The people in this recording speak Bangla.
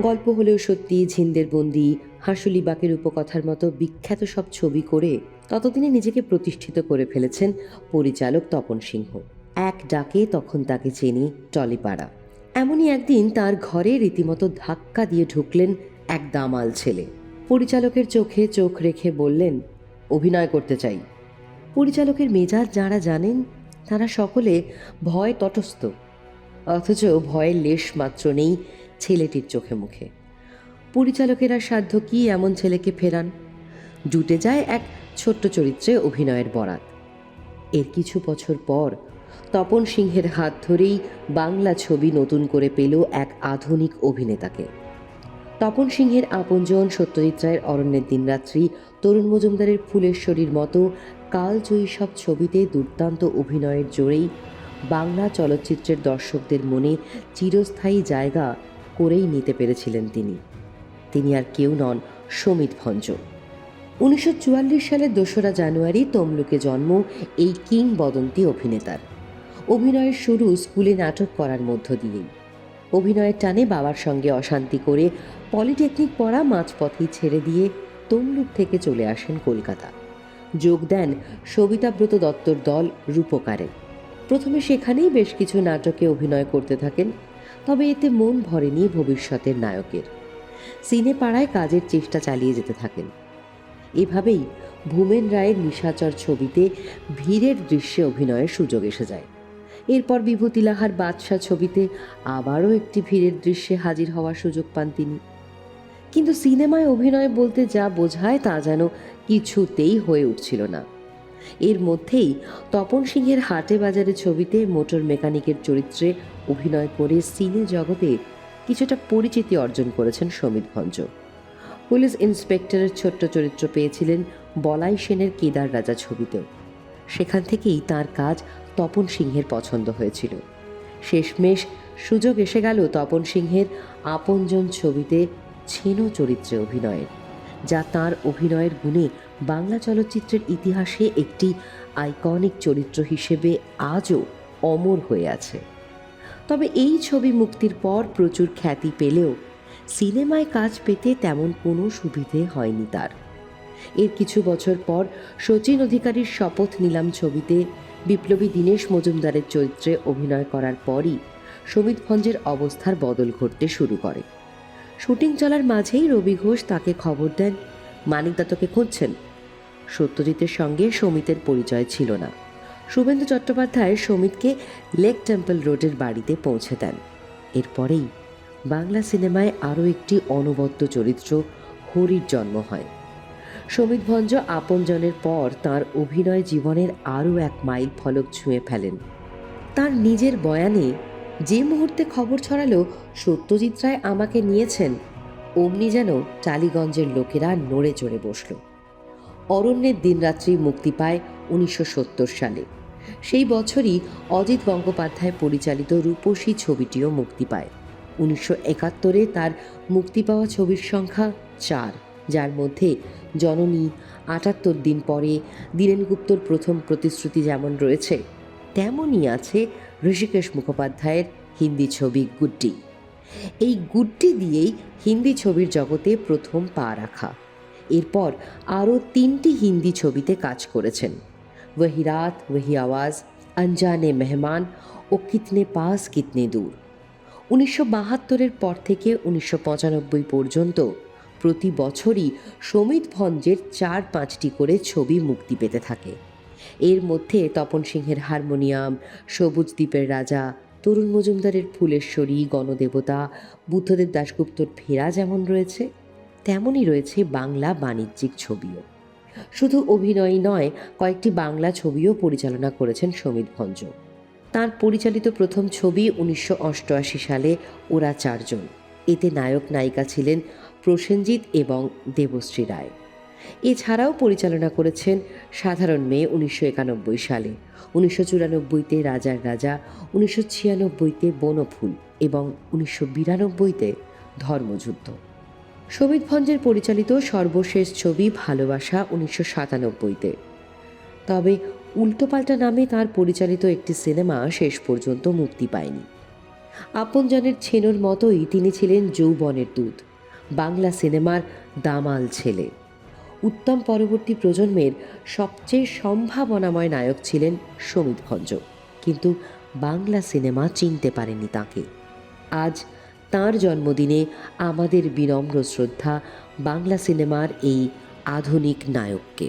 গল্প হলেও সত্যি, ঝিন্দের বন্দি, হাঁসুলি বাকের উপকথার মতো বিখ্যাত সব ছবি করে ততদিনে নিজেকে প্রতিষ্ঠিত করে ফেলেছেন পরিচালক তপন সিংহ। এক ডাকে তখন তাকে চেনি টলিপাড়া। এমনই একদিন তার ঘরে রীতিমতো ধাক্কা দিয়ে ঢুকলেন এক দামাল ছেলে। পরিচালকের চোখে চোখ রেখে বললেন, অভিনয় করতে চাই। পরিচালকের মেজাজ যাঁরা জানেন তারা সকলে ভয় তটস্থ, অথচ ভয়ের লেশ মাত্র নেই ছেলেটির চোখে মুখে। পরিচালকেরা সাধ্য কি এমন ছেলেকে ফেরান? জুটে যায় এক ছোট্ট চরিত্রে অভিনয়ের বরাত। এর কিছু বছর পর তপন সিংহের হাত ধরেই বাংলা ছবি নতুন করে পেল এক আধুনিক অভিনেতাকে। তপন সিংহের আপনজন, সত্যজিৎ রায়ের অরণ্যের দিনরাত্রি, তরুণ মজুমদারের ফুলেশ্বরীর মতো কালজয়ী সব ছবিতে দুর্দান্ত অভিনয়ের জোরেই বাংলা চলচ্চিত্রের দর্শকদের মনে চিরস্থায়ী জায়গা করেই নিতে পেরেছিলেন তিনি আর কেউ নন, সমিত ভঞ্জ। 1944 সালের 2রা জানুয়ারি তমলুকে জন্ম এই কিংবদন্তি অভিনেতার। অভিনয়ের শুরু স্কুলে নাটক করার মধ্য দিয়েই। অভিনয়ের টানে বাবার সঙ্গে অশান্তি করে পলিটেকনিক পড়া মাঝপথেই ছেড়ে দিয়ে তমলুক থেকে চলে আসেন কলকাতা। যোগ দেন সবিতাব্রত দত্তর দল রূপকারে। প্রথমে সেখানেই বেশ কিছু নাটকে অভিনয় করতে থাকেন, তবে এতে মন ভরেনি ভবিষ্যতের নায়কের। সিনেপাড়ায় কাজের চেষ্টা চালিয়ে যেতে থাকেন। এভাবেই ভূমেন রায়ের নিশাচর ছবিতে ভিড়ের দৃশ্যে অভিনয়ের সুযোগ এসে যায়। এরপর বিভূতি লাহার বাদশা ছবিতে আবারও একটি ভিড়ের দৃশ্যে হাজির হওয়ার সুযোগ পান তিনি। কিন্তু সিনেমায় অভিনয় বলতে যা বোঝায় তা যেন কিছুতেই হয়ে উঠছিল না। এর মধ্যেই তপন সিংহের হাটে বাজারে ছবিতে মোটর মেকানিকের চরিত্রে অভিনয় করে সিনে জগতে কিছুটা পরিচিতি অর্জন করেছেন সমিত ভঞ্জ। পুলিশ ইন্সপেক্টরের ছোট্ট চরিত্র পেয়েছিলেন বলাই সেনের কেদার রাজা ছবিতেও। সেখান থেকেই তার কাজ তপন সিংহের পছন্দ হয়েছিল। শেষমেশ সুযোগ এসে গেল তপন সিংহের আপনজন ছবিতে ছেনো চরিত্রে অভিনয়ের, যা তার অভিনয়ের গুণে বাংলা চলচ্চিত্রের ইতিহাসে একটি আইকনিক চরিত্র হিসেবে আজও অমর হয়ে আছে। তবে এই ছবি মুক্তির পর প্রচুর খ্যাতি পেলেও সিনেমায় কাজ পেতে তেমন কোনো সুবিধে হয়নি তার। এর কিছু বছর পর শচীন অধিকারীর শপথ নিলাম ছবিতে বিপ্লবী দীনেশ মজুমদারের চরিত্রে অভিনয় করার পরই সমিত ভঞ্জের অবস্থার বদল ঘটতে শুরু করে। শুটিং চলার মাঝেই রবি ঘোষ তাকে খবর দেন মানিকদা তোকে খুঁজছেন। সত্যজিতের সঙ্গে সমিতের পরিচয় ছিল না। শুভেন্দু চট্টোপাধ্যায় সমিতকে লেক টেম্পল রোডের বাড়িতে পৌঁছে দেন। এরপরেই বাংলা সিনেমায় আরও একটি অনবদ্য চরিত্র হরির জন্ম হয়। সমিত ভঞ্জ আপনজনের পর তার অভিনয় জীবনের আরও এক মাইল ফলক ছুঁয়ে ফেলেন। তার নিজের বয়ানে, যে মুহূর্তে খবর ছড়ালো সত্যজিৎ রায় আমাকে নিয়েছেন, অমনি যেন টালিগঞ্জের লোকেরা নড়ে চড়ে বসল। অরণ্যের দিনরাত্রি মুক্তি পায় 1970 সালে। সেই বছরই অজিত গঙ্গোপাধ্যায় পরিচালিত রূপসী ছবিটিও মুক্তি পায়। 1971 তার মুক্তি পাওয়া ছবির সংখ্যা 4, যার মধ্যে জননী, 78 দিন পরে, দীনেন গুপ্তর প্রথম প্রতিশ্রুতি যেমন রয়েছে, তেমনই আছে ঋষিকেশ মুখোপাধ্যায়ের হিন্দি ছবি গুড্ডি। এই গুড্ডি দিয়েই হিন্দি ছবির জগতে প্রথম পা রাখা। এরপর আরও 3টি হিন্দি ছবিতে কাজ করেছেন, ওহি রাত, ওহি আওয়াজ, আনজানে মেহমান ও কিতনে পাস কিতনে দূর। 1972 পর থেকে 1995 পর্যন্ত প্রতি বছরই সমিত ভঞ্জের 4-5টি করে ছবি মুক্তি পেতে থাকে। এর মধ্যে তপন সিংহের হারমোনিয়াম, সবুজ দ্বীপের রাজা, তরুণ মজুমদারের ফুলেশ্বরী, গণদেবতা, বুদ্ধদেব দাশগুপ্তর ফেরা যেমন রয়েছে, তেমনই রয়েছে বাংলা বাণিজ্যিক ছবিও। শুধু অভিনয়ই নয়, কয়েকটি বাংলা ছবিও পরিচালনা করেছেন সমিত ভঞ্জ। তাঁর পরিচালিত প্রথম ছবি 1988 সালে ওরা 4 জন। এতে নায়ক নায়িকা ছিলেন প্রসেনজিৎ এবং দেবশ্রী রায়। এছাড়াও পরিচালনা করেছেন সাধারণ মেয়ে 1991 সালে, 1994-তে রাজার রাজা, 1996-তে বনফুল এবং 1992-তে ধর্মযুদ্ধ। সমিত ভঞ্জের পরিচালিত সর্বশেষ ছবি ভালোবাসা 1997-তে। তবে উল্টোপাল্টা নামে তার পরিচালিত একটি সিনেমা শেষ পর্যন্ত মুক্তি পায়নি। আপনজনের ছেনোর মতোই তিনি ছিলেন যৌবনের দুধ, বাংলা সিনেমার দামাল ছেলে। উত্তম পরবর্তী প্রজন্মের সবচেয়ে সম্ভাবনাময় নায়ক ছিলেন শমিত ভঞ্জ, কিন্তু বাংলা সিনেমা চিনতে পারেনি তাঁকে। আজ তাঁর জন্মদিনে আমাদের বিনম্র শ্রদ্ধা বাংলা সিনেমার এই আধুনিক নায়ককে।